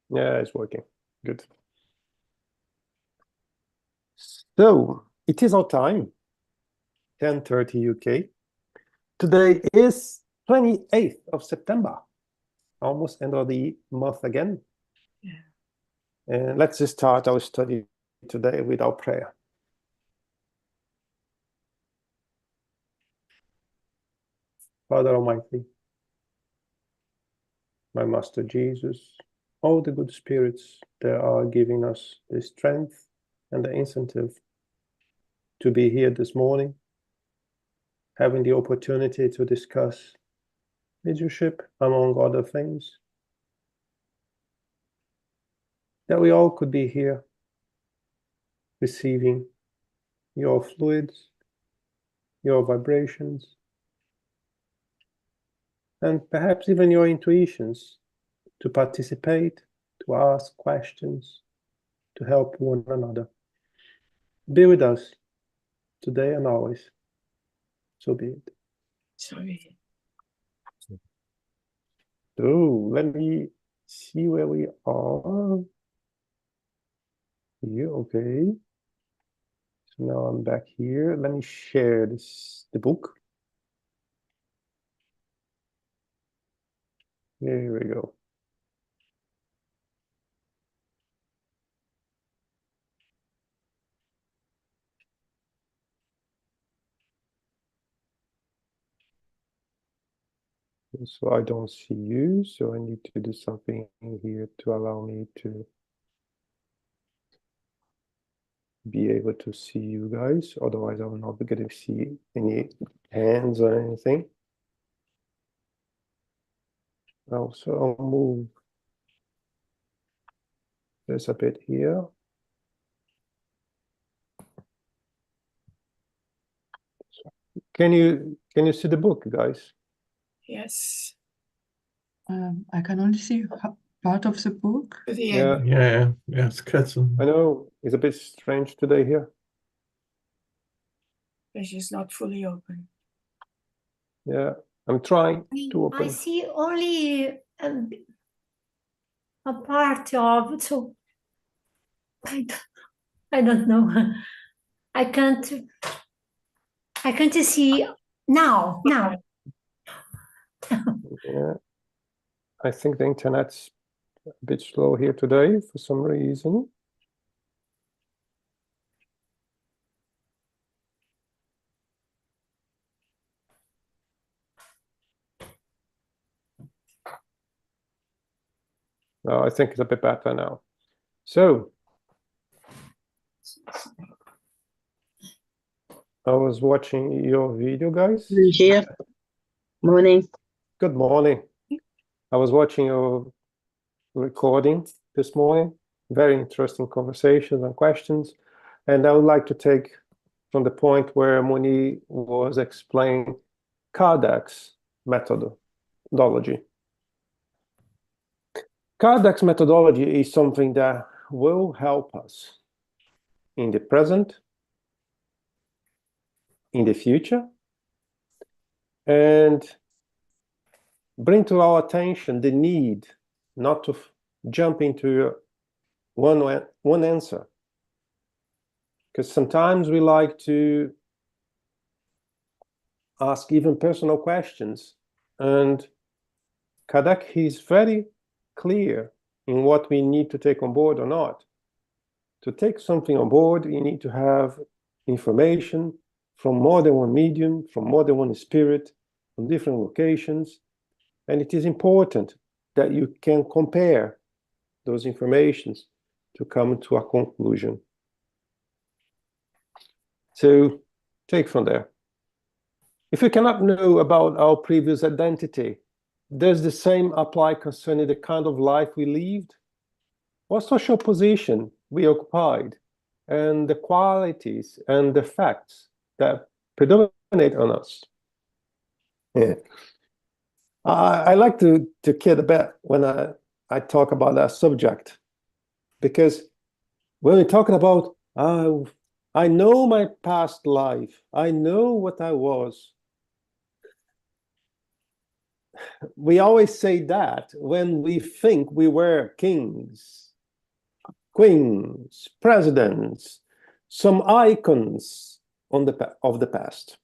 Yeah, it's working. Good. So it is our time, 10:30 UK. Today is 28th of September, almost end of the month again. Yeah. And let's just start our study today with our prayer. Father Almighty, my Master Jesus, all the good spirits that are giving us the strength and the incentive to be here this morning, having the opportunity to discuss leadership, among other things, that we all could be here receiving your fluids, your vibrations, and perhaps even your intuitions to participate, to ask questions, to help one another. Be with us today and always. So be it. Sorry. So let me see where we are. Here, okay. So now I'm back here. Let me share the book. Here we go. So I don't see you, so I need to do something here to allow me to be able to see you guys. Otherwise, I will not be able to see any hands or anything. Also, I'll move this a bit here. Can you see the book, guys? Yes. I can only see part of the book. To the Yeah. end. Yeah, it's Kretzel. I know it's a bit strange today here. It's just not fully open. Yeah, I'm trying to I open. see only a part of, so I don't know. I can't see now. Yeah, I think the internet's a bit slow here today for some reason. No, I think it's a bit better now. So I was watching your video, guys. Here. Morning. Good morning. I was watching your recording this morning. Very interesting conversations and questions. And I would like to take from the point where Moni was explaining Kardec's methodology. Kardec's methodology is something that will help us in the present, in the future, and bring to our attention the need not to jump into one answer. Because sometimes we like to ask even personal questions, and Kardec is very clear in what we need to take on board or not. To take something on board, you need to have information from more than one medium, from more than one spirit, from different locations. And it is important that you can compare those informations to come to a conclusion. So take from there. If we cannot know about our previous identity, does the same apply concerning the kind of life we lived? What social position we occupied, and the qualities and the facts that predominate on us? Yeah. I like to kid a bit when I talk about that subject, because when we're talking about, I know my past life, I know what I was. we always say that when we think we were kings, queens, presidents, some icons of the past.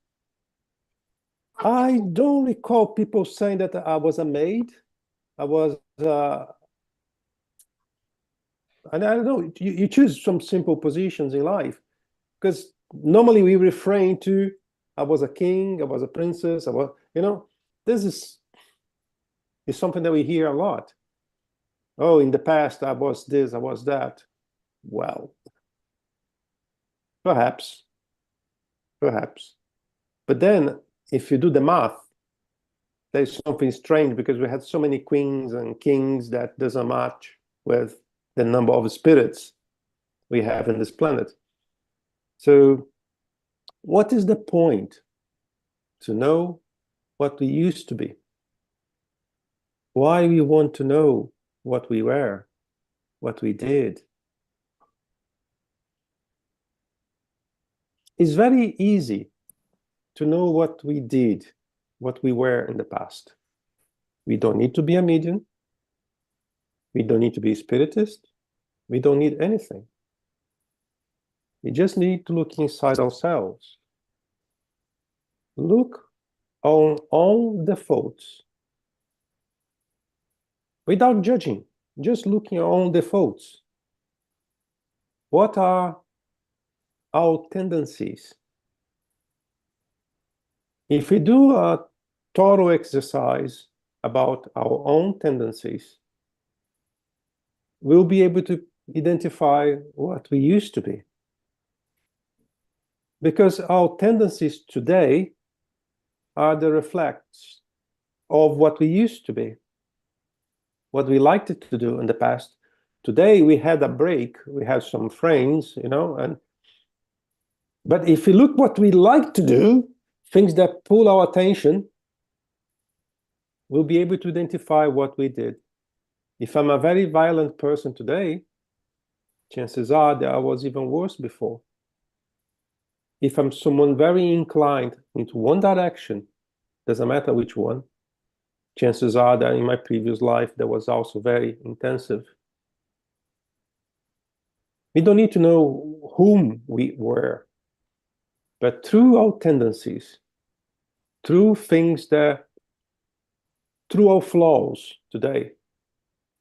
I don't recall people saying that I was a maid. I was, and I don't know, you choose some simple positions in life, because normally we refrain to, I was a king, I was a princess, I was, this is something that we hear a lot. Oh, in the past, I was this, I was that. Well, perhaps. But then, if you do the math, there's something strange, because we had so many queens and kings that doesn't match with the number of spirits we have in this planet. So, what is the point to know what we used to be? Why we want to know what we were, what we did? It's very easy to know what we did, what we were in the past. We don't need to be a medium. We don't need to be a spiritist. We don't need anything. We just need to look inside ourselves. Look on all the faults. Without judging, just looking on the faults. What are our tendencies? If we do a thorough exercise about our own tendencies, we'll be able to identify what we used to be. Because our tendencies today are the reflects of what we used to be, what we liked to do in the past. Today we had a break, we had some friends, but if we look what we like to do, things that pull our attention, we'll be able to identify what we did. If I'm a very violent person today, chances are that I was even worse before. If I'm someone very inclined into one direction, doesn't matter which one, chances are that in my previous life that was also very intensive. We don't need to know whom we were, but through our tendencies, through our flaws today,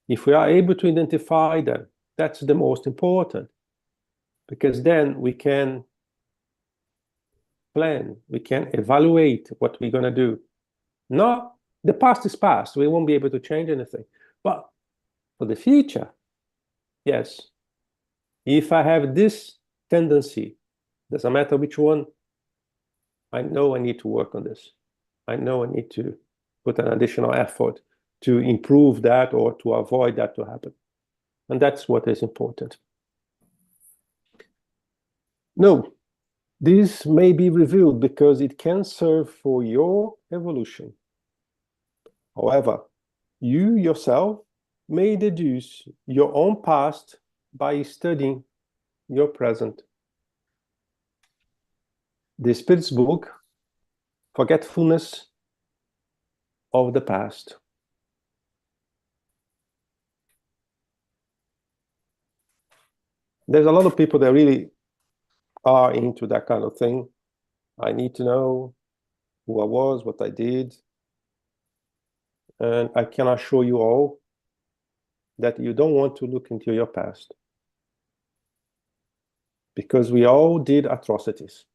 if we are able to identify them, that's the most important, because then we can plan, we can evaluate what we're going to do. Not the past is past, we won't be able to change anything, but for the future, yes. If I have this tendency, doesn't matter which one, I know I need to work on this. I know I need to put an additional effort to improve that or to avoid that to happen. And that's what is important. No, this may be revealed because it can serve for your evolution. However, you yourself may deduce your own past by studying your present. The Spirit's book, Forgetfulness of the Past. There's a lot of people that really are into that kind of thing. I need to know who I was, what I did. And I can assure you all that you don't want to look into your past. Because we all did atrocities.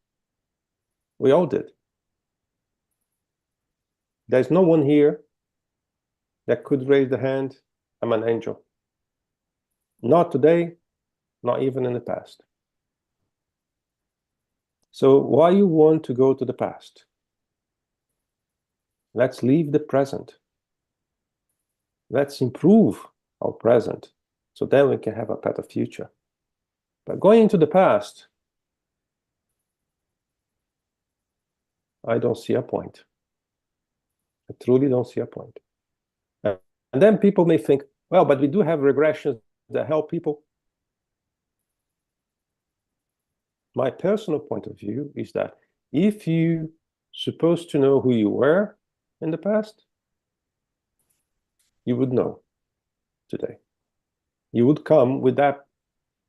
We all did. There's no one here that could raise the hand, I'm an angel. Not today, not even in the past. So why you want to go to the past? Let's leave the present. Let's improve our present, so then we can have a better future. But going into the past, I don't see a point. I truly don't see a point. And then people may think, well, but we do have regressions that help people. My personal point of view is that if you're supposed to know who you were in the past, you would know today. You would come with that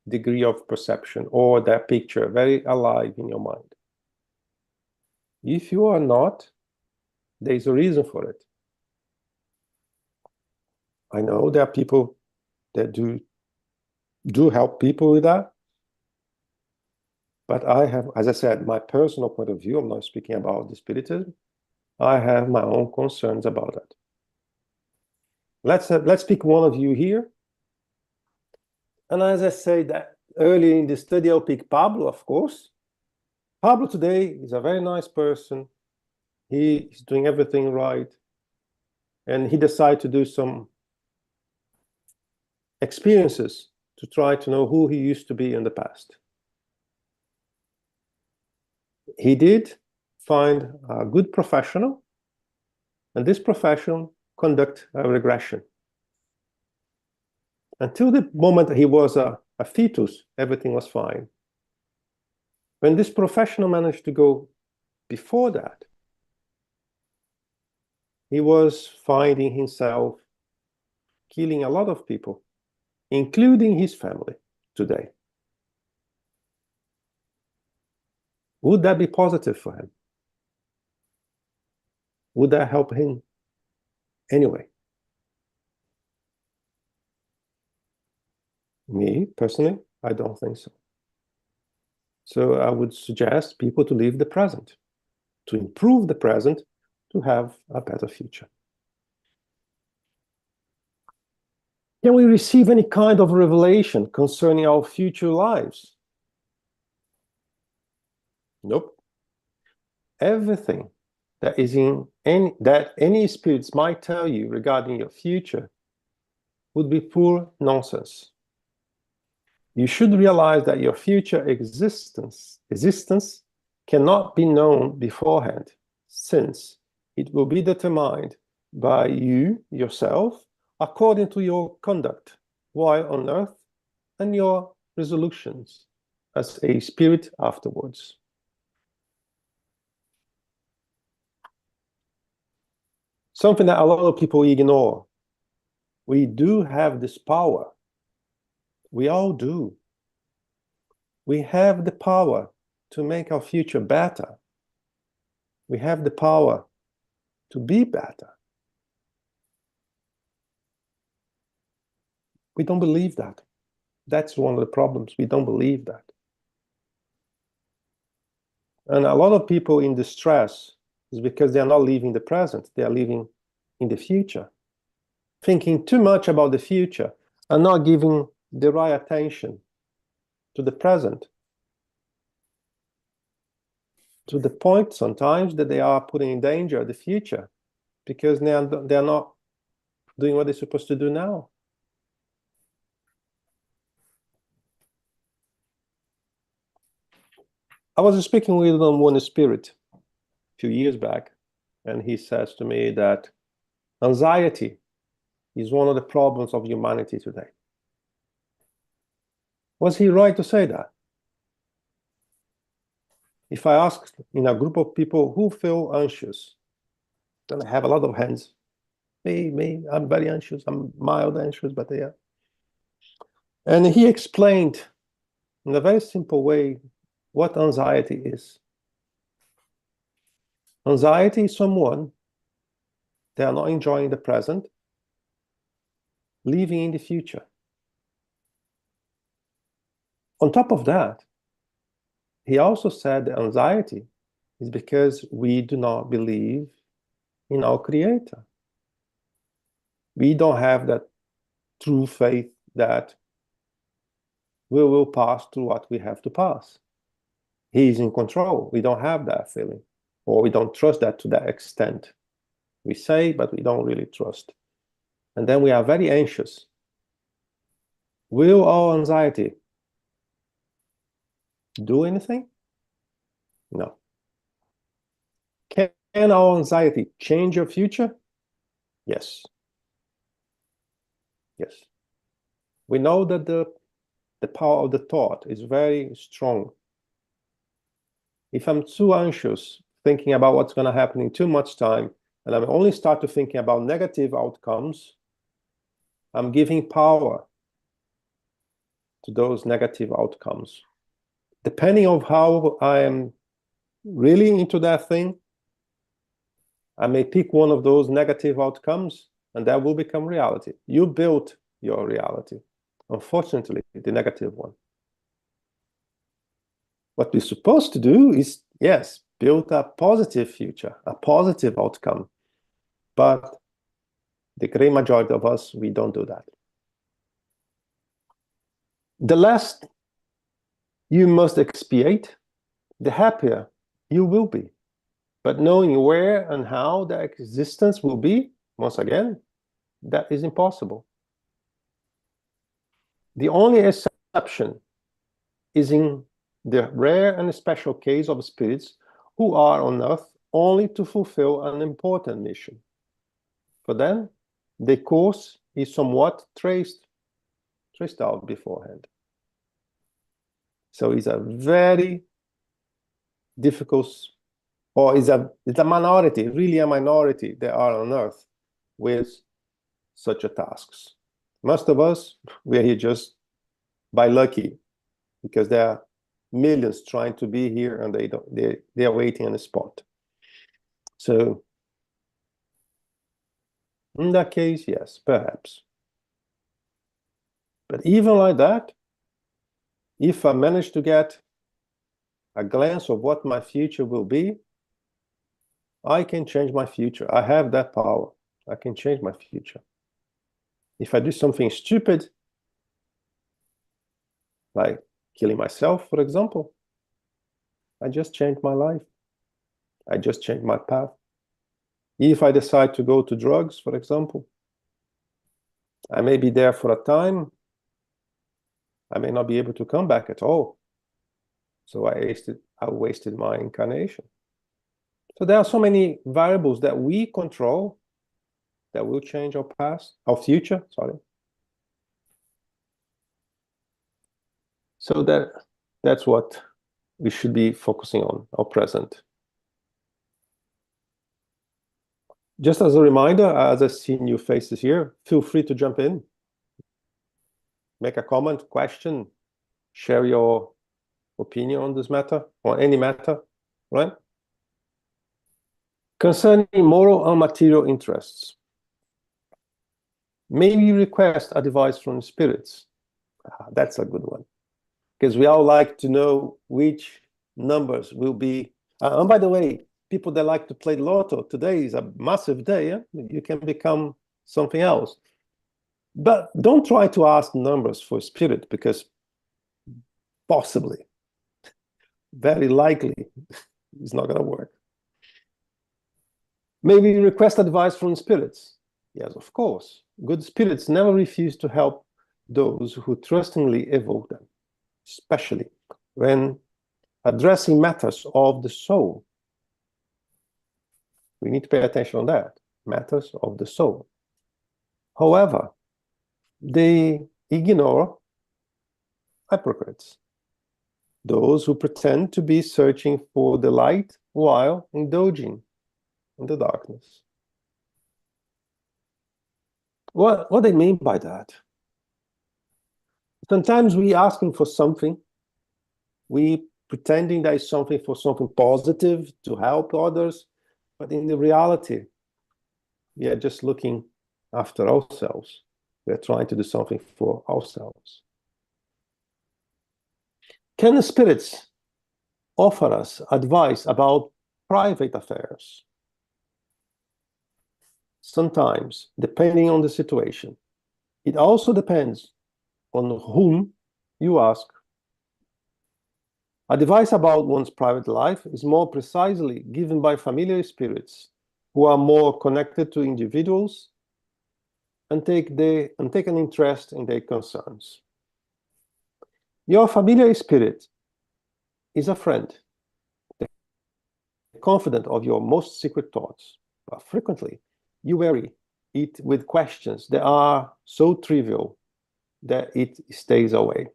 degree of perception or that picture very alive in your mind. If you are not, there's a reason for it. I know there are people that do help people with that. But I have, as I said, my personal point of view. I'm not speaking about the spiritism. I have my own concerns about that. Let's pick one of you here. And as I said that earlier in the study, I'll pick Pablo, of course. Pablo today is a very nice person. He is doing everything right. And he decided to do some experiences to try to know who he used to be in the past. He did find a good professional, and this professional conduct a regression. Until the moment he was a fetus, everything was fine. When this professional managed to go before that, he was finding himself killing a lot of people, including his family today. Would that be positive for him? Would that help him anyway? Me, personally, I don't think so. So I would suggest people to live the present, to improve the present, to have a better future. Can we receive any kind of revelation concerning our future lives? Nope. Everything that is that any spirits might tell you regarding your future would be pure nonsense. You should realize that your future existence cannot be known beforehand, since it will be determined by you yourself according to your conduct while on earth and your resolutions as a spirit afterwards. Something that a lot of people ignore. We do have this power. We all do. We have the power to make our future better. We have the power to be better. We don't believe that. That's one of the problems. We don't believe that. And a lot of people in distress is because they are not living the present. They are living in the future, thinking too much about the future and not giving the right attention to the present, to the point sometimes that they are putting in danger the future because they are not doing what they're supposed to do now. I was speaking with one spirit a few years back, and he says to me that anxiety is one of the problems of humanity today. Was he right to say that? If I ask in a group of people who feel anxious, then I have a lot of hands. Me, I'm very anxious. I'm mild anxious, but yeah. And he explained in a very simple way what anxiety is. Anxiety is someone they are not enjoying the present, living in the future. On top of that, he also said that anxiety is because we do not believe in our Creator. We don't have that true faith that we will pass through what we have to pass. He is in control. We don't have that feeling, or we don't trust that to that extent. We say, but we don't really trust. And then we are very anxious. Will our anxiety do anything? No. Can our anxiety change your future? Yes. Yes. We know that the power of the thought is very strong. If I'm too anxious, thinking about what's going to happen in too much time, and I only start to thinking about negative outcomes, I'm giving power to those negative outcomes. Depending on how I am really into that thing, I may pick one of those negative outcomes, and that will become reality. You built your reality, unfortunately, the negative one. What we're supposed to do is, yes, build a positive future, a positive outcome. But the great majority of us, we don't do that. The less you must expiate, the happier you will be. But knowing where and how the existence will be, once again, that is impossible. The only exception is in the rare and special case of spirits who are on earth only to fulfill an important mission. For them, the course is somewhat traced out beforehand. So it's a very difficult, or it's a minority, really a minority that are on earth with such a tasks. Most of us, we are here just by lucky, because there are millions trying to be here and they are waiting on the spot. So in that case, yes, perhaps. But even like that, if I manage to get a glance of what my future will be, I can change my future. I have that power. I can change my future. If I do something stupid, like killing myself, for example, I just changed my life. I just changed my path. If I decide to go to drugs, for example, I may be there for a time. I may not be able to come back at all. So I wasted my incarnation. So there are so many variables that we control that will change our past, our future, sorry. So that's what we should be focusing on, our present. Just as a reminder, as I see new faces here, feel free to jump in, make a comment, question, share your opinion on this matter, or any matter, right? Concerning moral and material interests, maybe request advice from spirits. That's a good one, because we all like to know which numbers will be. And by the way, people that like to play lotto, today is a massive day. Yeah? You can become something else. But don't try to ask numbers for spirit, because possibly, very likely, it's not going to work. Maybe request advice from spirits. Yes, of course. Good spirits never refuse to help those who trustingly evoke them, especially when addressing matters of the soul. We need to pay attention on that, matters of the soul. However, they ignore hypocrites, those who pretend to be searching for the light while indulging in the darkness. What do they mean by that? Sometimes we asking for something, we pretending there is something for something positive to help others, but in the reality, we are just looking after ourselves. We are trying to do something for ourselves. Can the spirits offer us advice about private affairs? Sometimes, depending on the situation. It also depends on whom you ask. Advice about one's private life is more precisely given by familiar spirits who are more connected to individuals and take an interest in their concerns. Your familiar spirit is a friend, the confidant of your most secret thoughts, but frequently you weary it with questions that are so trivial that it stays away.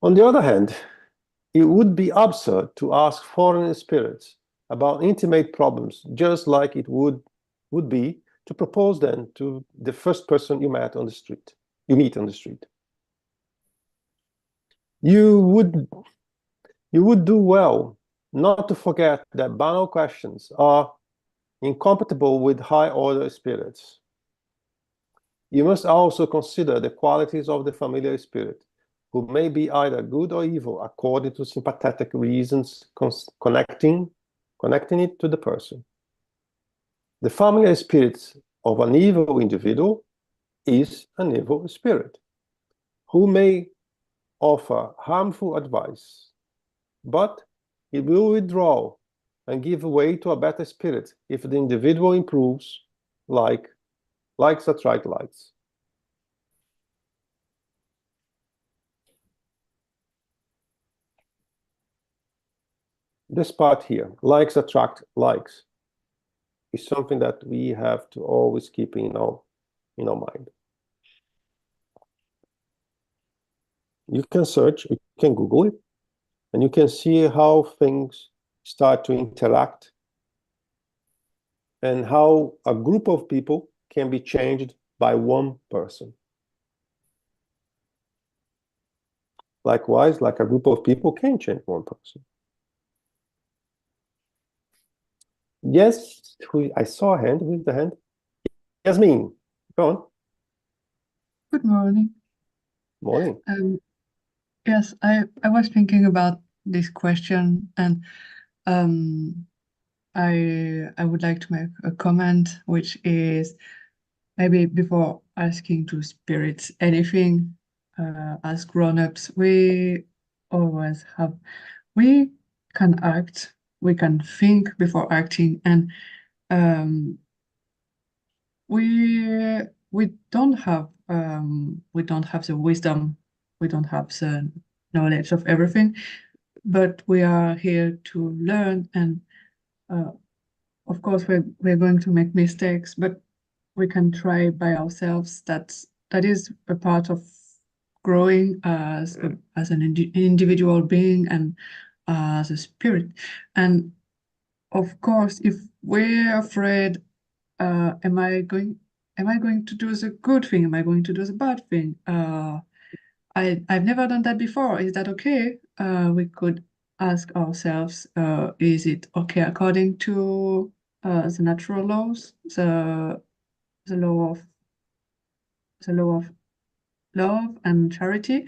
On the other hand, it would be absurd to ask foreign spirits about intimate problems, just like it would be to propose then to the first person you meet on the street. You would do well not to forget that banal questions are incompatible with high-order spirits. You must also consider the qualities of the familiar spirit, who may be either good or evil according to sympathetic reasons connecting it to the person. The familiar spirit of an evil individual is an evil spirit, who may offer harmful advice, but it will withdraw and give way to a better spirit if the individual improves, likes attract likes. This part here, likes attract likes, is something that we have to always keep in our mind. You can search, you can Google it, and you can see how things start to interact and how a group of people can be changed by one person. Likewise, like a group of people can change one person. Yes, I saw a hand. Who's the hand? Yasmin, go on. Good morning. Morning. Yes, I was thinking about this question, and I would like to make a comment, which is maybe before asking to spirits anything, as grown-ups, we can act, we can think before acting, and we don't have the wisdom, we don't have the knowledge of everything, but we are here to learn, and of course we're going to make mistakes, but we can try by ourselves. That is a part of growing as an individual being and as a spirit. And of course, if we're afraid, am I going to do the good thing? Am I going to do the bad thing? I've never done that before. Is that okay? We could ask ourselves, is it okay according to the natural laws, the law of love and charity,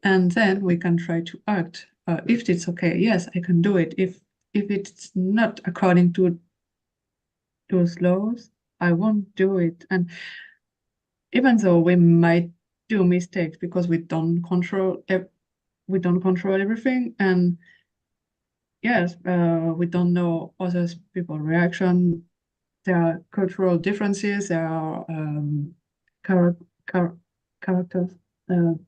and then we can try to act. If it's okay, yes, I can do it. If it's not according to those laws, I won't do it. And even though we might do mistakes because we don't control everything, and yes, we don't know other people's reaction. There are cultural differences. There are character,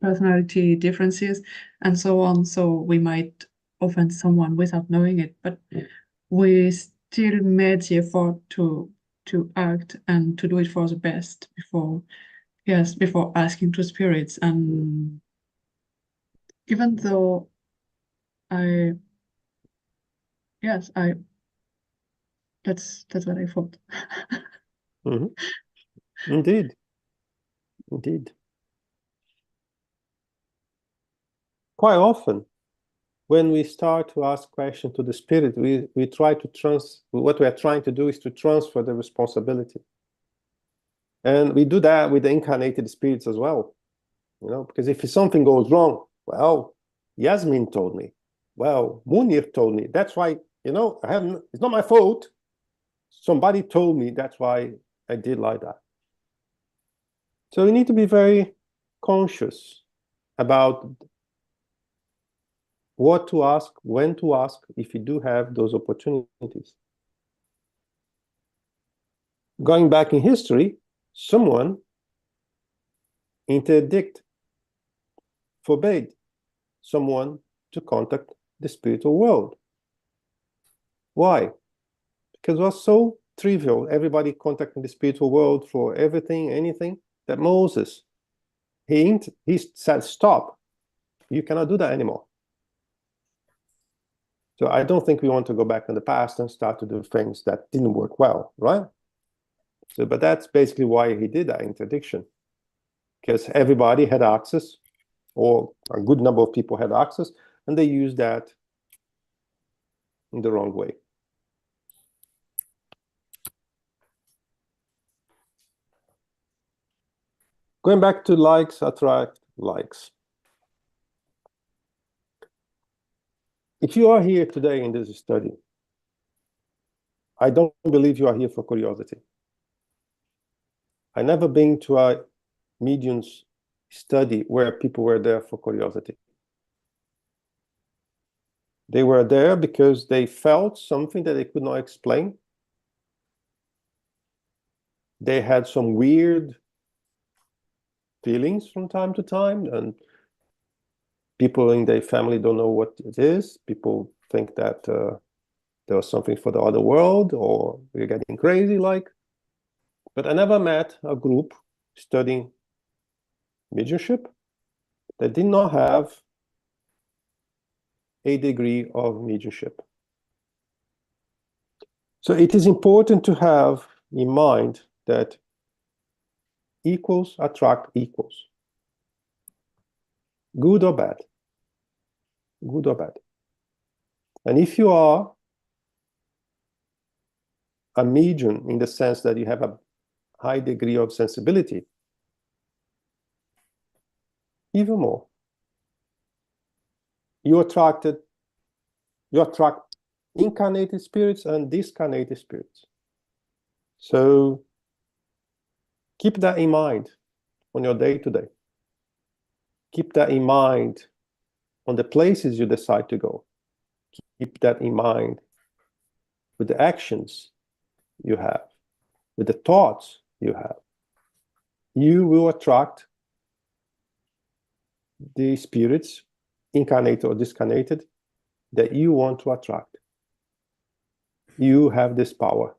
personality differences, and so on. So we might offend someone without knowing it, but we still made the effort to act and to do it for the best before asking to spirits. And even though that's what I thought. Mm-hmm. Indeed. Quite often, when we start to ask questions to the spirit, we try to what we are trying to do is to transfer the responsibility. And we do that with the incarnated spirits as well, because if something goes wrong, well, Yasmin told me, well, Munir told me, that's why, it's not my fault. Somebody told me, that's why I did like that. So we need to be very conscious about what to ask, when to ask, if you do have those opportunities. Going back in history, someone forbade someone to contact the spiritual world. Why? Because it was so trivial, everybody contacting the spiritual world for everything, anything, that Moses, he said, stop, you cannot do that anymore. So I don't think we want to go back in the past and start to do things that didn't work well, right? So, but that's basically why he did that interdiction, because everybody had access, or a good number of people had access, and they used that in the wrong way. Going back to likes attract likes. If you are here today in this study, I don't believe you are here for curiosity. I never been to a medium's study where people were there for curiosity. They were there because they felt something that they could not explain. They had some weird feelings from time to time, and people in their family don't know what it is. People think that there was something for the other world, or we're getting crazy like. But I never met a group studying mediumship that did not have a degree of mediumship. So it is important to have in mind that equals attract equals. Good or bad. Good or bad. And if you are a medium in the sense that you have a high degree of sensibility, even more, you attract incarnated spirits and discarnated spirits. So keep that in mind on your day-to-day. Keep that in mind on the places you decide to go. Keep that in mind with the actions you have, with the thoughts you have. You will attract the spirits, incarnated or discarnated, that you want to attract. You have this power.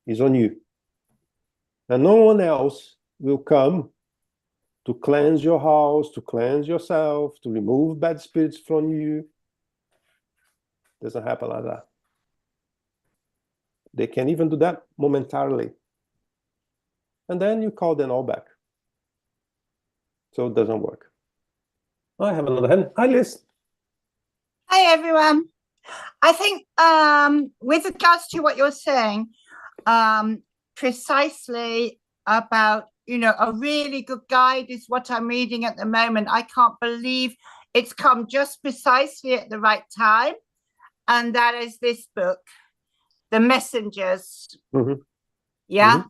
It's on you. And no one else will come to cleanse your house, to cleanse yourself, to remove bad spirits from you. Doesn't happen like that. They can even do that momentarily. And then you call them all back. So it doesn't work. I have another hand. Hi, Liz. Hi, everyone. I think with regards to what you're saying, precisely about, a really good guide is what I'm reading at the moment. I can't believe it's come just precisely at the right time. And that is this book, The Messengers. Mm-hmm. Yeah. Mm-hmm.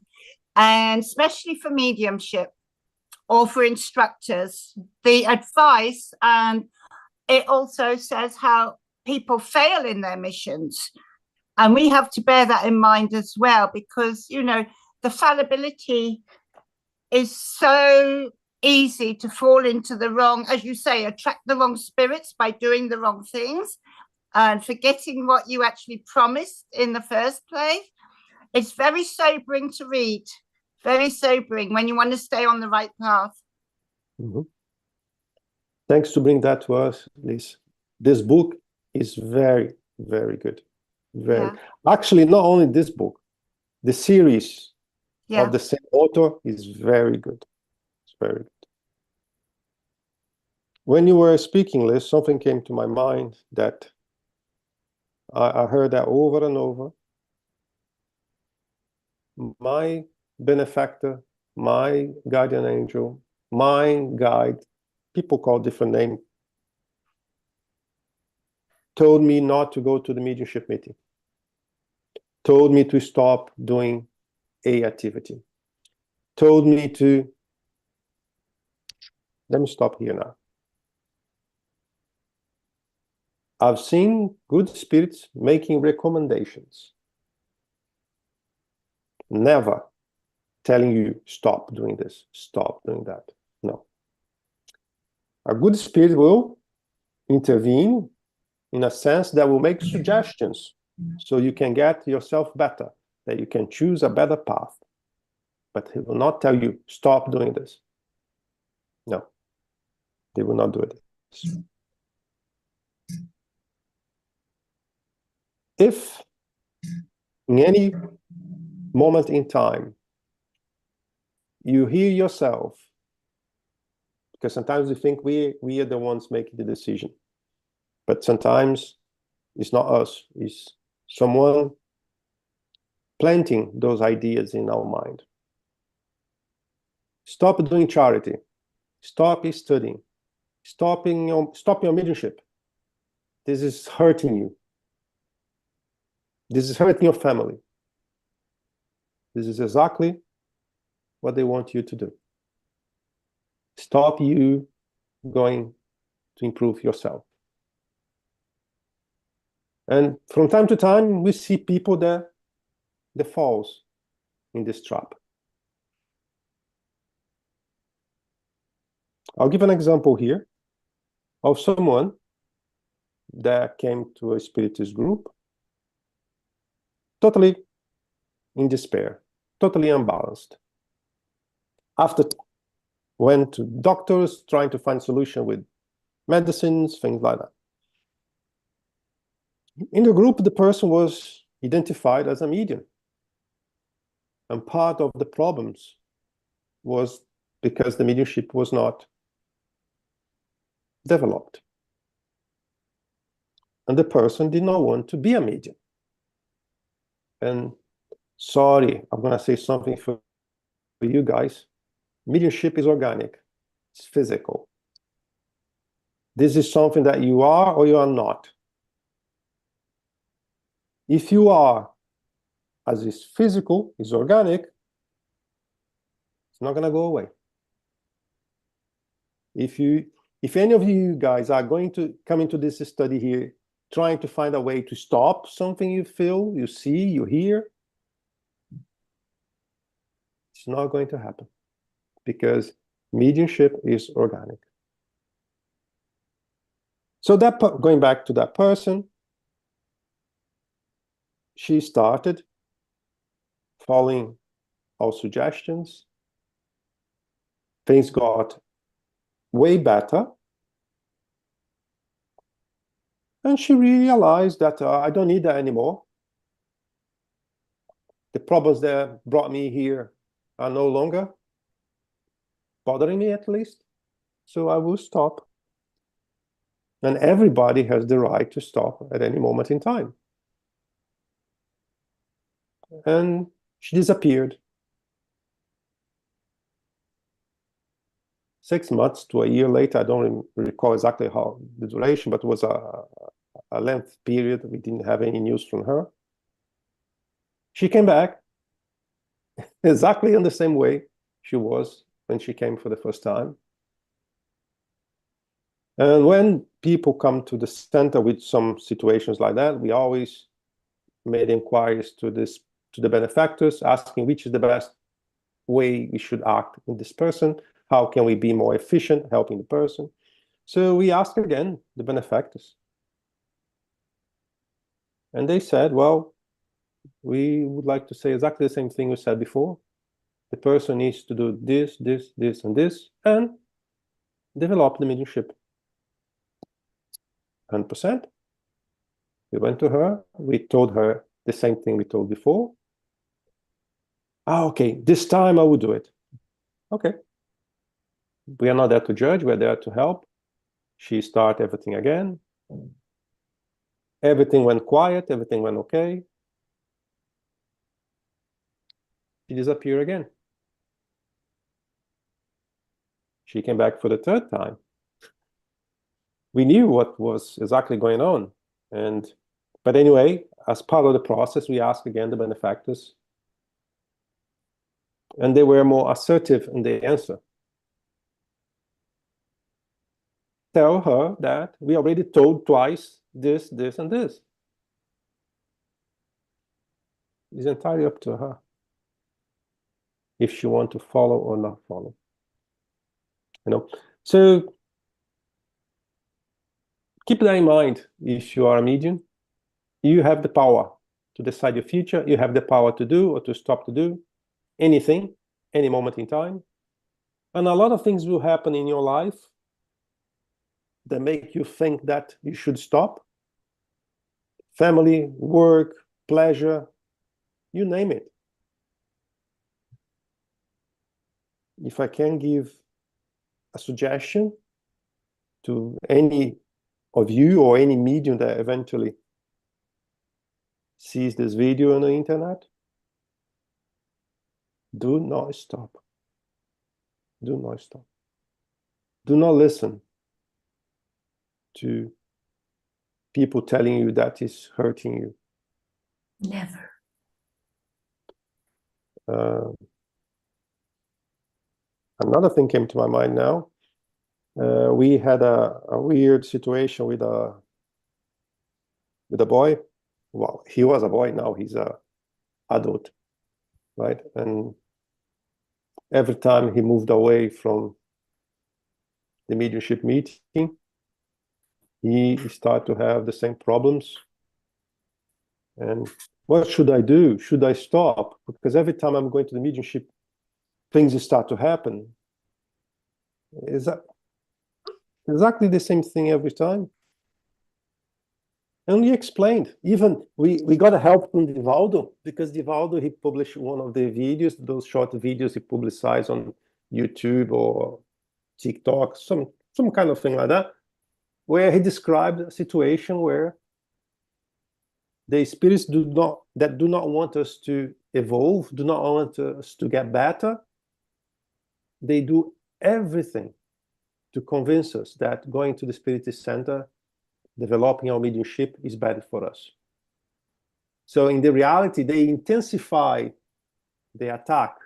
And especially for mediumship or for instructors, the advice, and it also says how people fail in their missions. And we have to bear that in mind as well, because, the fallibility is so easy to fall into the wrong, as you say, attract the wrong spirits by doing the wrong things and forgetting what you actually promised in the first place. It's very sobering to read, very sobering when you want to stay on the right path. Mm-hmm. Thanks to bring that to us, Liz. This book is very, very good. Very. Actually, not only this book, the series of the same author is very good. It's very good. When you were speaking, Liz, something came to my mind that I heard that over and over. My benefactor, my guardian angel, my guide, people call different names, told me not to go to the mediumship meeting, told me to stop doing a activity, told me to, let me stop here now. I've seen good spirits making recommendations, never telling you stop doing this, stop doing that. No. A good spirit will intervene in a sense that will make suggestions so you can get yourself better, that you can choose a better path. But he will not tell you, stop doing this. No, they will not do it. If in any moment in time you hear yourself, because sometimes we think we are the ones making the decision, but sometimes it's not us, it's someone planting those ideas in our mind. Stop doing charity. Stop studying. Stop your mediumship. This is hurting you. This is hurting your family. This is exactly what they want you to do. Stop you going to improve yourself. And from time to time, we see people that falls in this trap. I'll give an example here of someone that came to a spiritist group totally in despair, totally unbalanced. After went to doctors trying to find solution with medicines, things like that. In the group, the person was identified as a medium. And part of the problems was because the mediumship was not developed. And the person did not want to be a medium. And sorry, I'm going to say something for you guys. Mediumship is organic. It's physical. This is something that you are or you are not. If you are, as is physical, is organic, it's not going to go away. If any of you guys are going to come into this study here trying to find a way to stop something you feel, you see, you hear, it's not going to happen, because mediumship is organic. So that going back to that person, she started following our suggestions. Things got way better. And she realized that I don't need that anymore. The problems that brought me here are no longer bothering me, at least. So I will stop. And everybody has the right to stop at any moment in time. And she disappeared. 6 months to a year later, I don't recall exactly how the duration, but it was a length period. We didn't have any news from her. She came back exactly in the same way she was when she came for the first time. And when people come to the center with some situations like that, we always made inquiries to the benefactors, asking which is the best way we should act in this person. How can we be more efficient helping the person? So we asked again the benefactors. And they said, well, we would like to say exactly the same thing we said before. The person needs to do this, this, this, and this, and develop the mediumship. 100%. We went to her. We told her the same thing we told before. Okay, this time I will do it. Okay. We are not there to judge. We're there to help. She started everything again. Everything went quiet. Everything went okay. She disappeared again. She came back for the third time. We knew what was exactly going on. But anyway, as part of the process, we asked again the benefactors. And they were more assertive in the answer. Tell her that we already told twice this, this, and this. It's entirely up to her if she wants to follow or not follow. So keep that in mind. If you are a medium, you have the power to decide your future. You have the power to do or to stop to do anything, any moment in time. And a lot of things will happen in your life that make you think that you should stop. Family, work, pleasure, you name it. if I can give a suggestion to any of you or any medium that eventually sees this video on the internet, do not stop. Do not stop. Do not listen to people telling you that is hurting you. Never. Another thing came to my mind now. We had a weird situation with a boy. Well, he was a boy, now he's a adult, right? And every time he moved away from the mediumship meeting, he started to have the same problems. And what should I do? Should I stop? Because every time I'm going to the mediumship, things start to happen. Is that exactly the same thing every time? And we explained. Even we got a help from Divaldo, because Divaldo, he published one of the videos, those short videos he publicized on YouTube or TikTok, some kind of thing like that, where he described a situation where the spirits do not want us to evolve, do not want us to get better. They do everything to convince us that going to the Spiritist Center, developing our mediumship, is bad for us. So in the reality, they intensify the attack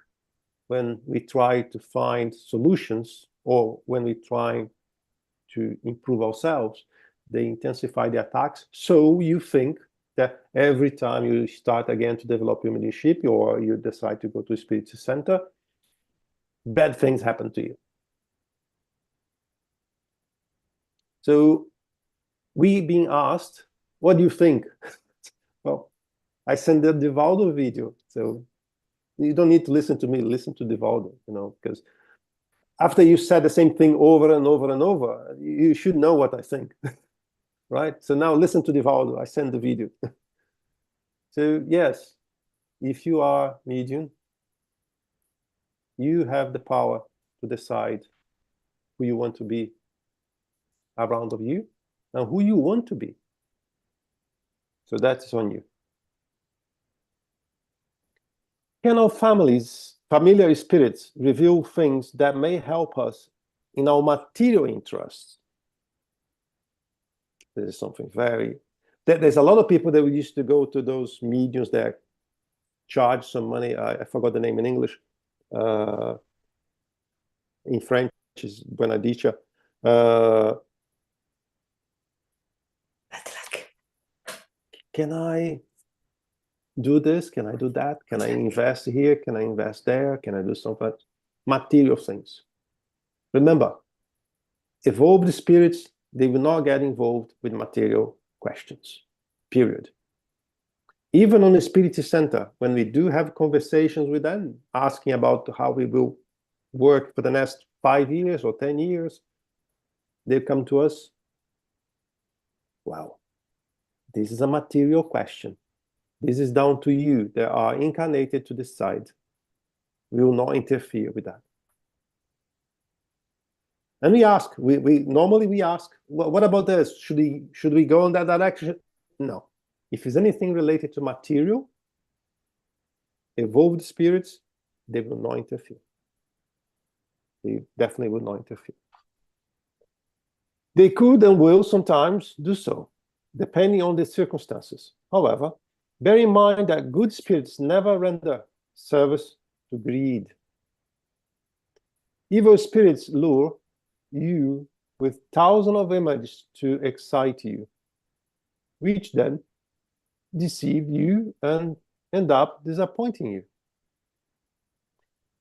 when we try to find solutions, or when we try to improve ourselves. They intensify the attacks. So you think that every time you start again to develop your mediumship, or you decide to go to a Spiritist Center, bad things happen to you. So we being asked, what do you think? Well, I sent the Divaldo video, so you don't need to listen to me, listen to Divaldo, because after you said the same thing over and over and over, you should know what I think, right? So now listen to Divaldo, I sent the video. So yes, if you are medium, you have the power to decide who you want to be around of you and who you want to be. So that's on you. Can our familiar spirits reveal things that may help us in our material interests? This is something very... There's a lot of people that we used to go to those mediums that charge some money. I forgot the name in English. In French is Buenadicha. Can I do this? Can I do that? Can I invest here? Can I invest there? Can I do something? Material things. Remember, evolved spirits, they will not get involved with material questions, period. Even on the Spiritist Center, when we do have conversations with them, asking about how we will work for the next 5 years or 10 years, they come to us, wow, this is a material question. This is down to you. They are incarnated to decide. We will not interfere with that. And we ask, normally we ask, well, what about this? Should we go in that direction? No. If it's anything related to material, evolved spirits, they will not interfere. They definitely will not interfere. They could and will sometimes do so, depending on the circumstances. However, bear in mind that good spirits never render service to greed. Evil spirits lure you with thousands of images to excite you, which then deceive you and end up disappointing you.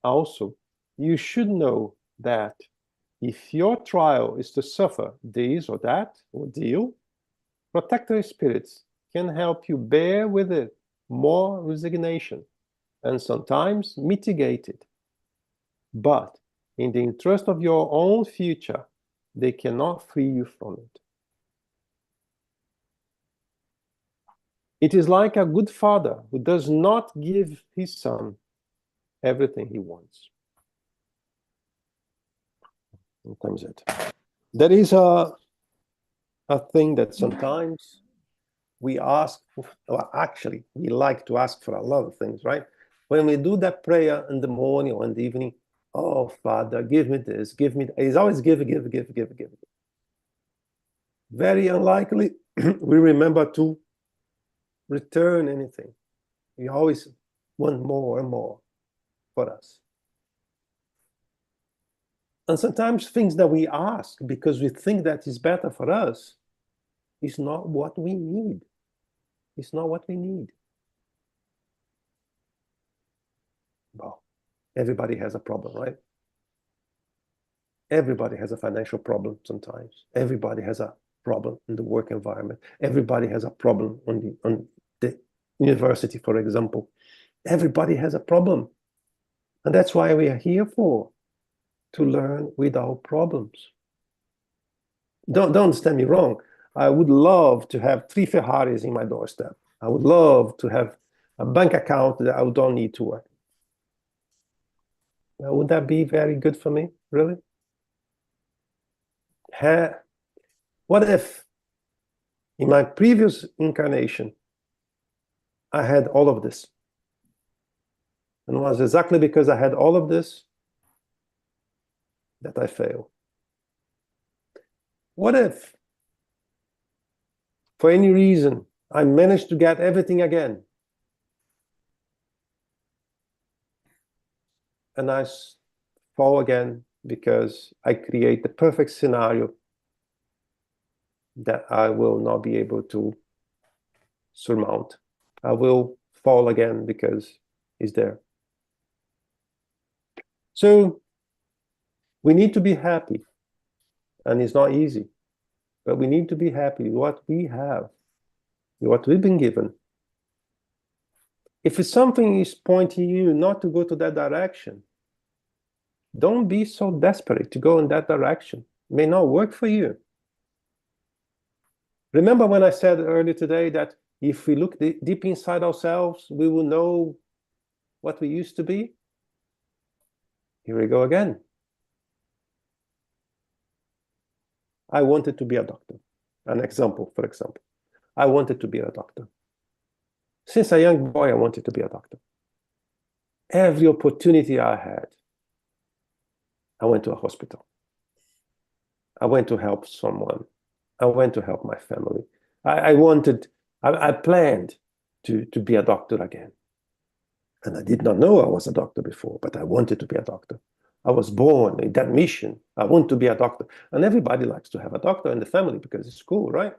Also, you should know that if your trial is to suffer this or that ordeal, protector spirits can help you bear with it more resignation and sometimes mitigate it. But in the interest of your own future, they cannot free you from it. It is like a good father who does not give his son everything he wants. Sometimes it. There is a thing that sometimes we ask for, well, actually, we like to ask for a lot of things, right? When we do that prayer in the morning or in the evening, oh, Father, give me this, give me that. It's always give. Very unlikely we remember to return anything. We always want more and more for us. And sometimes things that we ask because we think that is better for us is not what we need. It's not what we need. Well, everybody has a problem, right? Everybody has a financial problem sometimes. Everybody has a problem in the work environment. Everybody has a problem on the university, for example. Everybody has a problem. And that's why we are here for, to learn without problems. Don't understand me wrong. I would love to have 3 Ferraris in my doorstep. I would love to have a bank account that I don't need to work. Well, would that be very good for me, really? What if in my previous incarnation, I had all of this? And it was exactly because I had all of this that I failed. What if, for any reason, I managed to get everything again, and I fall again because I create the perfect scenario that I will not be able to surmount. I will fall again because it's there. So we need to be happy, and it's not easy, but we need to be happy with what we have, with what we've been given. If something is pointing you not to go to that direction, don't be so desperate to go in that direction. It may not work for you. Remember when I said earlier today that if we look deep inside ourselves, we will know what we used to be? Here we go again. I wanted to be a doctor. An example, for example. I wanted to be a doctor. Since a young boy, I wanted to be a doctor. Every opportunity I had, I went to a hospital. I went to help someone. I went to help my family. I planned to be a doctor again. And I did not know I was a doctor before, but I wanted to be a doctor. I was born in that mission. I want to be a doctor. And everybody likes to have a doctor in the family because it's cool, right?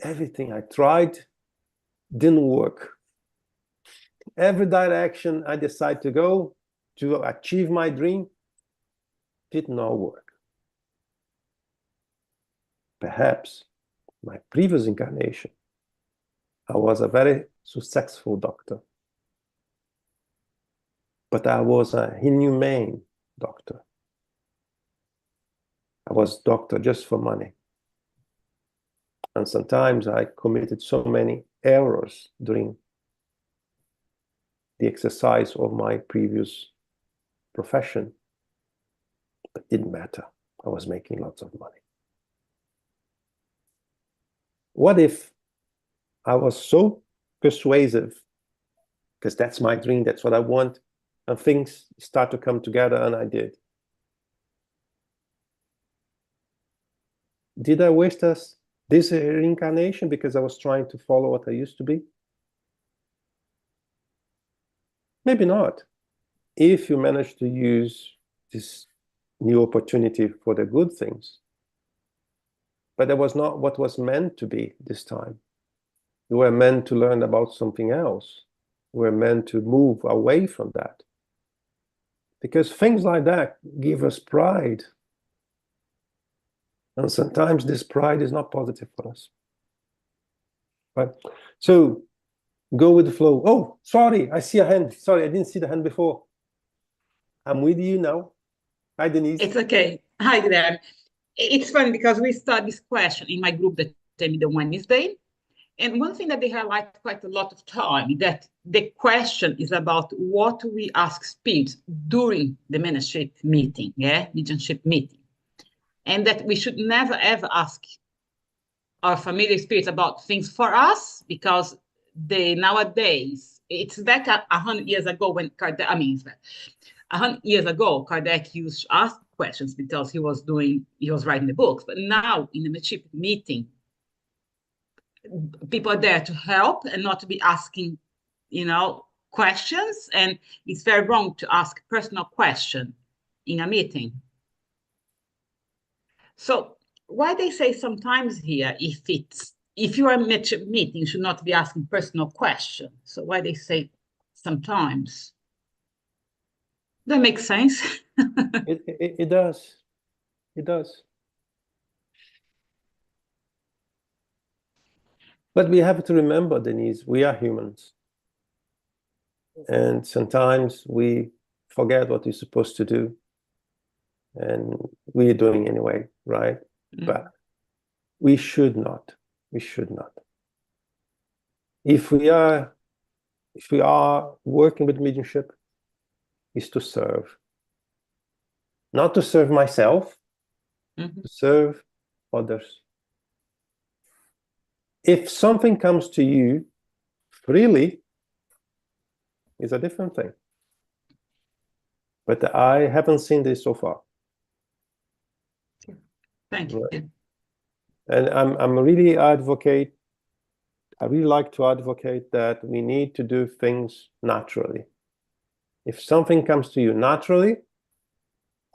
Everything I tried didn't work. Every direction I decided to go to achieve my dream did not work. Perhaps my previous incarnation, I was a very successful doctor, but I was a inhumane doctor. I was doctor just for money. And sometimes I committed so many errors during the exercise of my previous profession, but it didn't matter. I was making lots of money. What if I was so persuasive, because that's my dream, that's what I want, and things start to come together, and I did. Did I waste this reincarnation because I was trying to follow what I used to be? Maybe not. If you manage to use this new opportunity for the good things. But that was not what was meant to be this time. You were meant to learn about something else. You were meant to move away from that. Because things like that give us pride. And sometimes this pride is not positive for us. Right? So go with the flow. Oh, sorry, I see a hand. Sorry, I didn't see the hand before. I'm with you now. Hi, Denise. It's okay. Hi there. It's funny because we start this question in my group that I'm the Wednesday, And one thing that they highlight quite a lot of time, that the question is about what we ask spirits during the mediumship meeting, mediumship meeting. And that we should never, ever ask our familiar spirits about things for us, because nowadays, it's back 100 years ago when Kardec, 100 years ago, Kardec used to ask questions because he was writing the books. But now in the mediumship meeting, people are there to help and not to be asking, questions. And it's very wrong to ask personal question in a meeting. So why they say sometimes here, if you are in a meeting, you should not be asking personal question. So why they say sometimes? That makes sense. It does. It does. But we have to remember, Denise, we are humans. And sometimes we forget what we're supposed to do. And we're doing anyway, right? Mm. But we should not. We should not. If we are working with mediumship, is to serve. Not to serve myself, Mhm. to serve others. If something comes to you freely, is a different thing. But I haven't seen this so far. Thank you. Right. And I'm really I really like to advocate that we need to do things naturally. If something comes to you naturally,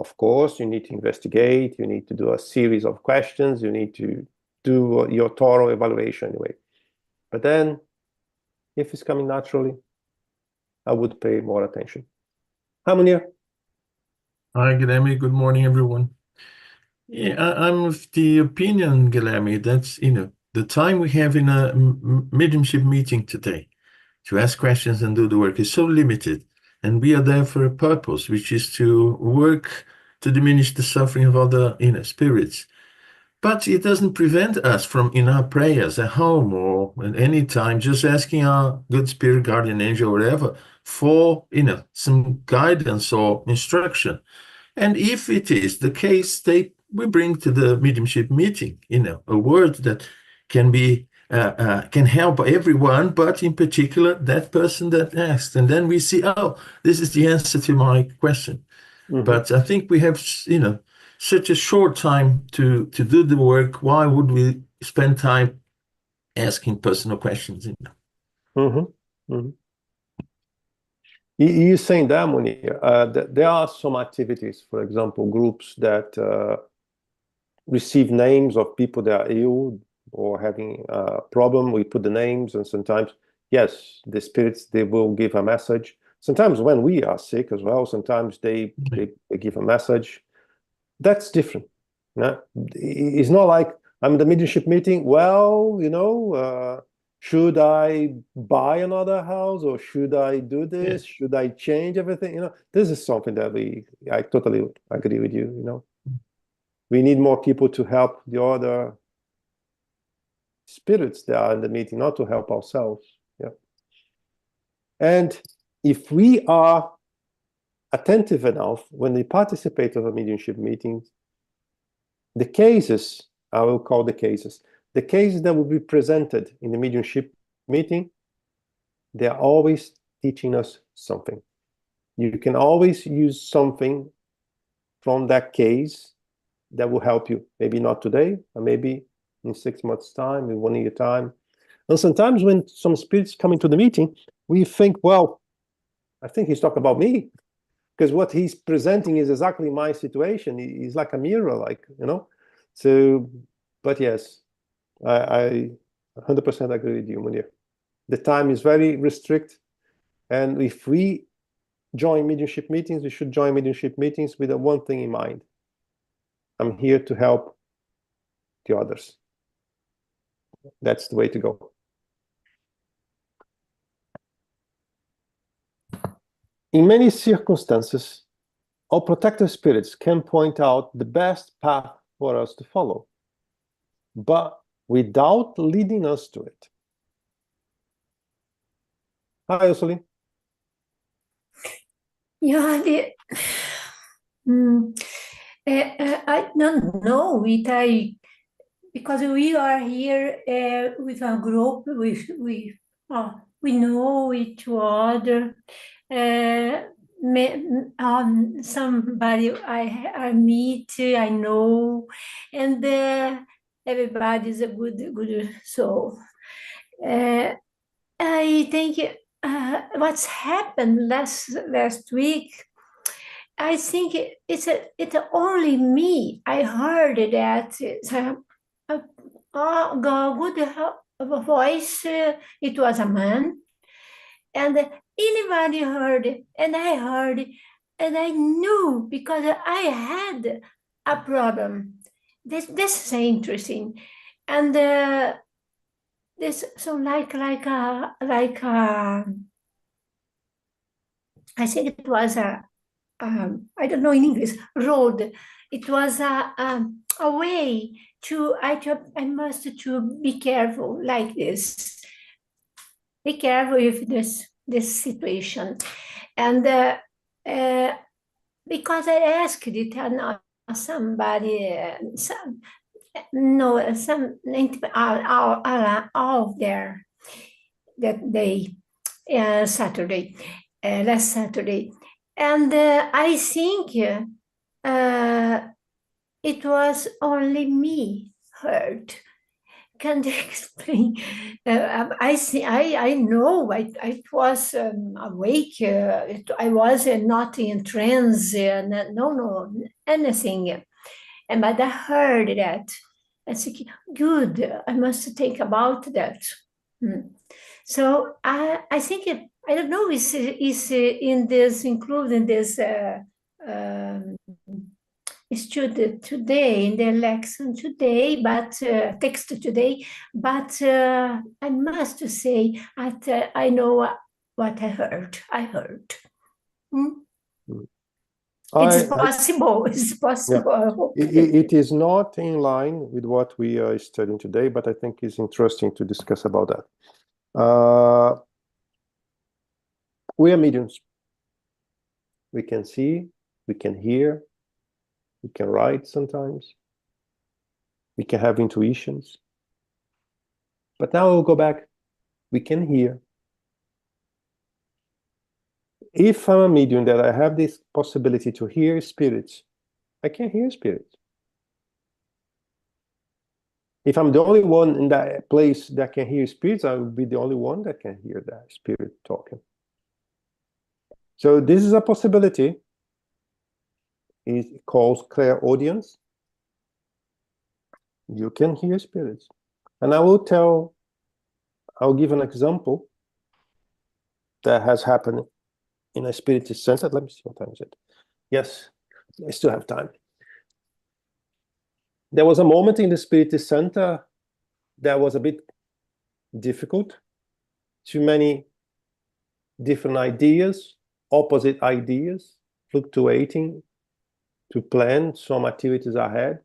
of course, you need to investigate, you need to do a series of questions, you need to do your thorough evaluation anyway. But then, if it's coming naturally, I would pay more attention. Harmonia. Hi, Guilherme. Good morning, everyone. Yeah, I'm of the opinion, Guilherme, that's, the time we have in a mediumship meeting today to ask questions and do the work is so limited. And we are there for a purpose, which is to work to diminish the suffering of other spirits. But it doesn't prevent us from, in our prayers at home or at any time, just asking our good spirit, guardian angel, or whatever, for, some guidance or instruction. And if it is the case, we bring to the mediumship meeting, a word that can be can help everyone, but in particular that person that asked. And then we see, oh, this is the answer to my question. Mm-hmm. But I think we have, such a short time to do the work. Why would we spend time asking personal questions? Mm-hmm. Mm-hmm. You're saying that, Munir, there are some activities, for example, groups that receive names of people that are ill or having a problem. We put the names, and sometimes, yes, the spirits, they will give a message. Sometimes when we are sick as well, sometimes they give a message. That's different. No? It's not like I'm in the mediumship meeting, well, should I buy another house, or should I do this? Yes. Should I change everything? This is something that I totally agree with you, We need more people to help the other spirits that are in the meeting, not to help ourselves. Yeah. And if we are attentive enough when we participate in a mediumship meeting, the cases, I will call the cases that will be presented in the mediumship meeting, they are always teaching us something. You can always use something from that case that will help you. Maybe not today, or maybe in 6 months' time, in 1 year time. And sometimes when some spirits come into the meeting, we think, well, I think he's talking about me, because what he's presenting is exactly my situation. He's like a mirror, So, but yes, I 100% agree with you, Munir. The time is very restricted, and if we join mediumship meetings, we should join mediumship meetings with one thing in mind. I'm here to help the others. That's the way to go. In many circumstances, our protective spirits can point out the best path for us to follow, but without leading us to it. Hi, Ursula. Yeah, Mm, I don't know because we are here with a group. We know each other. Somebody I meet, I know, and everybody's a good soul. I think what's happened last week. I think it's only me. I heard that it's good voice. It was a man, and anybody heard it, and I heard it, and I knew because I had a problem. This is interesting, and this so I think it was I don't know in English, road. It was a way I must to be careful like this. Be careful with this situation. And because I asked it and somebody, all there that day, Saturday, last Saturday. And I think it was only me hurt. Can you explain? I know I was awake. I was not in trance. No, anything. And but I heard that. I think, good. I must think about that. So I think I don't know is in this included in this student today in the election today, but text today. But I must say that I know what I heard. It's possible. It's possible. Yeah. I hope. It is not in line with what we are studying today, but I think it's interesting to discuss about that. We are mediums. We can see, we can hear, we can write sometimes, we can have intuitions. But now we'll go back. We can hear. If I'm a medium that I have this possibility to hear spirits, I can hear spirits. If I'm the only one in that place that can hear spirits, I will be the only one that can hear that spirit talking. So this is a possibility. It calls clairaudience. You can hear spirits. And I'll give an example that has happened in a spiritist center. Let me see what time is it. Yes, I still have time. There was a moment in the spiritist center that was a bit difficult. Too many different ideas, opposite ideas, fluctuating to plan some activities ahead.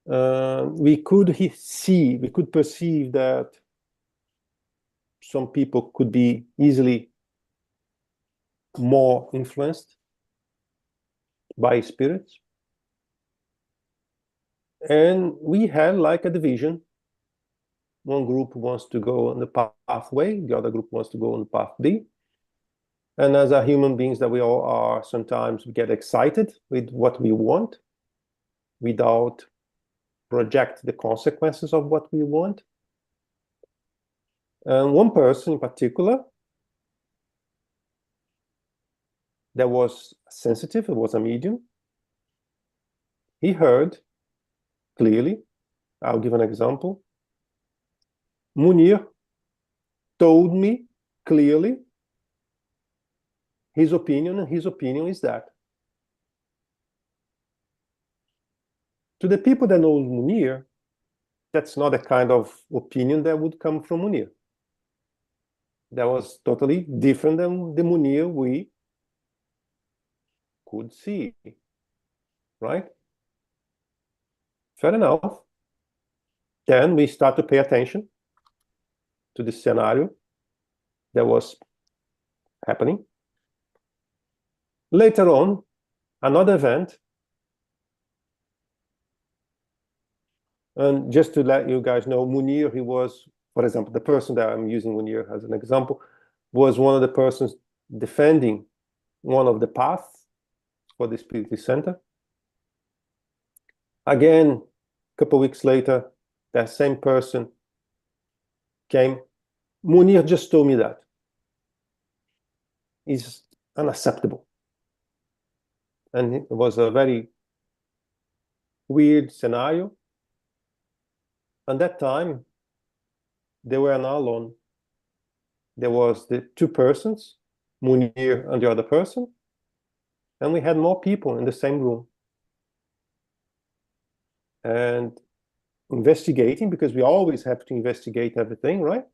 We could perceive that some people could be easily more influenced by spirits. And we had like a division. One group wants to go on the pathway, the other group wants to go on the path B. And as a human beings that we all are, sometimes we get excited with what we want without project the consequences of what we want. And one person in particular that was sensitive, it was a medium. He heard clearly. I'll give an example. Munir told me clearly his opinion, and his opinion is that. To the people that know Munir, that's not a kind of opinion that would come from Munir. That was totally different than the Munir we could see, right? Fair enough. Then we start to pay attention to the scenario. that was happening. Later on, another event. And just to let you guys know, Munir, he was, for example, the person that I'm using Munir as an example, was one of the persons defending one of the paths for the Spirit Center. Again, a couple of weeks later, that same person came. Munir just told me that. It's unacceptable. And it was a very weird scenario. At that time, they were not alone. There was the two persons, Munir and the other person, and we had more people in the same room. And investigating, because we always have to investigate everything, right?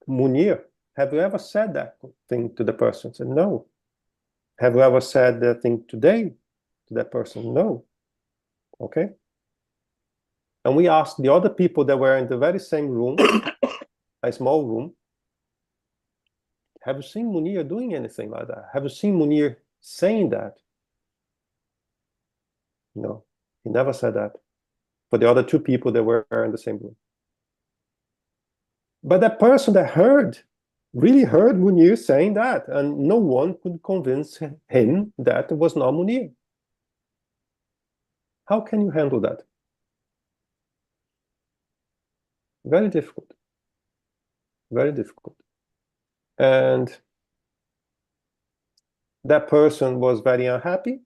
Munir, have you ever said that thing to the person? I said, no. Have you ever said that thing today to that person? No. Okay. And we asked the other people that were in the very same room, a small room, have you seen Munir doing anything like that? Have you seen Munir saying that? No, he never said that. For the other two people that were in the same room. But that person that heard, really heard Munir saying that, and no one could convince him that it was not Munir. How can you handle that? Very difficult. Very difficult. And that person was very unhappy.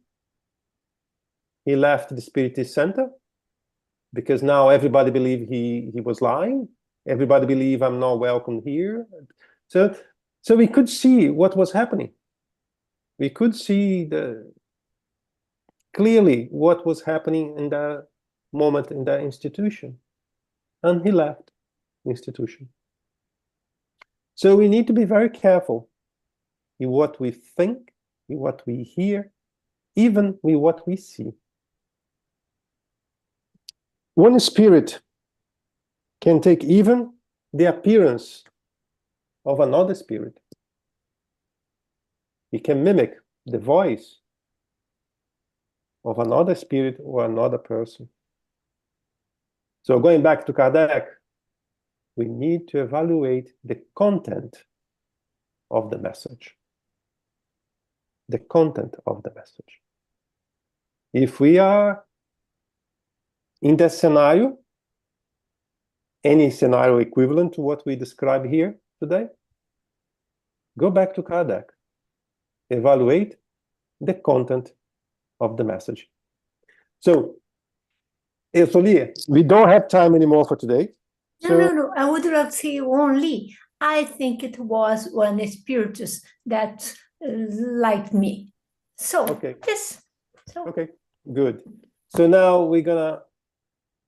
He left the Spiritist Center because now everybody believed he was lying. Everybody believed I'm not welcome here. So we could see what was happening. We could see clearly what was happening in that moment in that institution. And he left the institution. So we need to be very careful in what we think, in what we hear, even with what we see. One spirit can take even the appearance of another spirit. It can mimic the voice of another spirit or another person. So going back to Kardec, we need to evaluate the content of the message. The content of the message. If we are in that scenario, any scenario equivalent to what we describe here today, go back to Kardec. Evaluate the content of the message. So, Solia, we don't have time anymore for today. No. I would like to say only, I think it was one spiritus that liked me. So, okay. Yes. So. Okay, good. So now we're gonna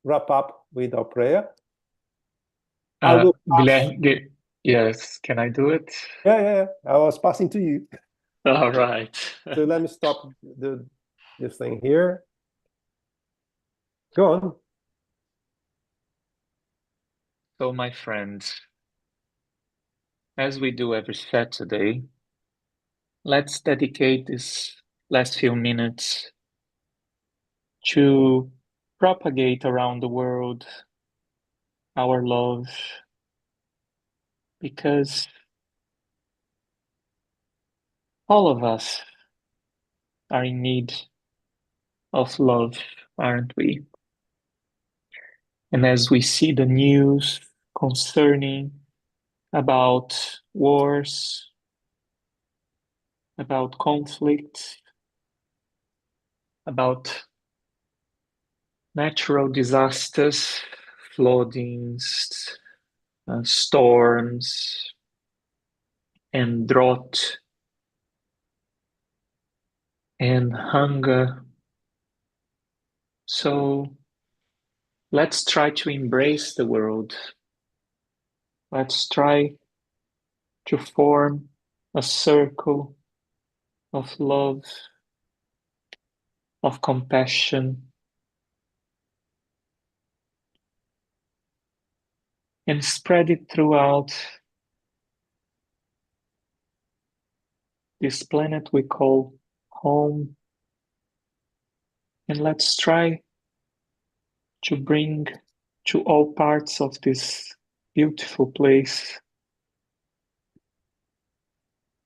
wrap up with our prayer. I will Guilherme, yes, can I do it? Yeah. I was passing to you. All right. So let me stop this thing here. Go on. So, my friends, as we do every Saturday, let's dedicate this last few minutes to propagate around the world our love, because all of us are in need of love, aren't we? And as we see the news concerning about wars, about conflict, about natural disasters, floodings, storms, and drought, and hunger. So let's try to embrace the world. Let's try to form a circle of love, of compassion, and spread it throughout this planet we call home, and let's try to bring to all parts of this beautiful place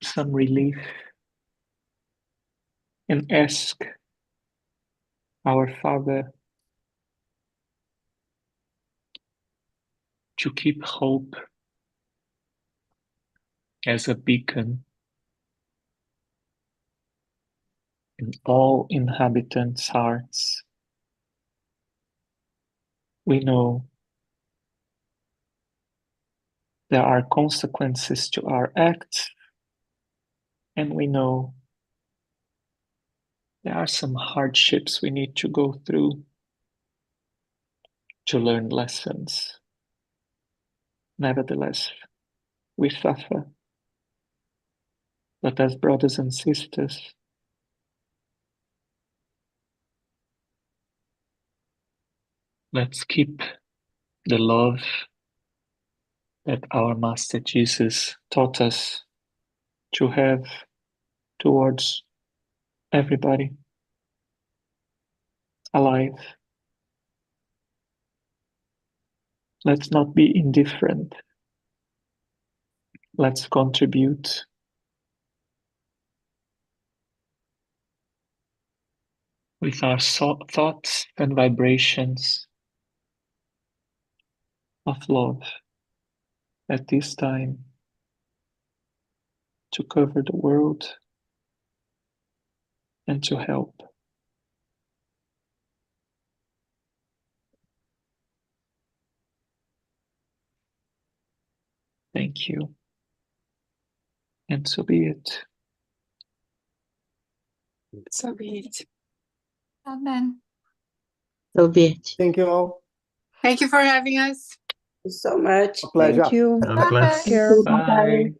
some relief, and ask our Father to keep hope as a beacon in all inhabitants' hearts. We know there are consequences to our acts, and we know there are some hardships we need to go through to learn lessons. Nevertheless, we suffer. But as brothers and sisters, let's keep the love that our Master Jesus taught us to have towards everybody alive. Let's not be indifferent. Let's contribute. With our thoughts and vibrations of love at this time to cover the world and to help. Thank you. And so be it. So be it. Amen. So be it. Thank you all. Thank you for having us. So much. A pleasure. Thank you. God bless. Bye. Thank you. Bye. Bye-bye.